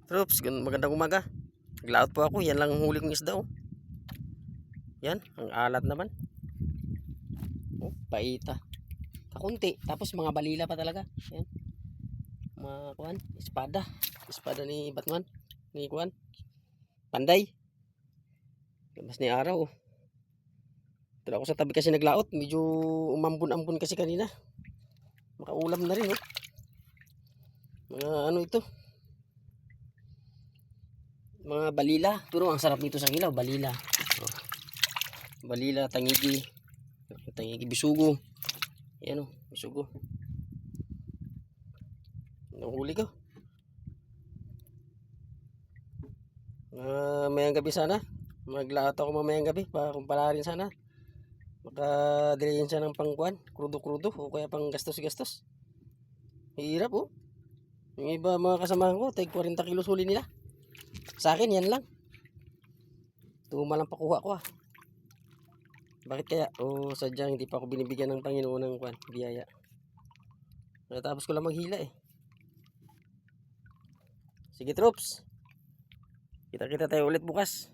Troops, magandang umaga. Naglaot po ako. Yan lang ang huli kong isda, oh. Yan, ang alat naman. Oh, paita. Kakunti. Tapos mga balila pa talaga. Yan. Mga kuan, espada. Espada ni Batman. Ni kuan. Panday. Labas ni araw, oh. Tara ako sa tabi kasi naglaot. Medyo umambon-ambon kasi kanina. Makaulam na rin, oh. Mga ano ito? Mga balila. Pero ang sarap nito sa kilaw, balila. Oh. Balila, tangigi. Tangigi, bisugo. Yan, oh, bisugo. Nahuli ko. Mayang gabi sana. Maglaot ako mamayang gabi para kumpara rin sana. Makadilihin siya ng pangkuan, krudo-krudo o kaya pang gastos-gastos. Hirap, oh. Yung iba mga kasamahan ko, tag 40 kilos huli nila. Sa akin yan lang. Tuma lang pakuha ko, ah. Bakit kaya? O sadyang hindi pa ako binibigyan ng Panginoon ng kuan, biyaya. Natapos ko lang maghila, eh. Sige, troops. Kita-kita tayo ulit bukas.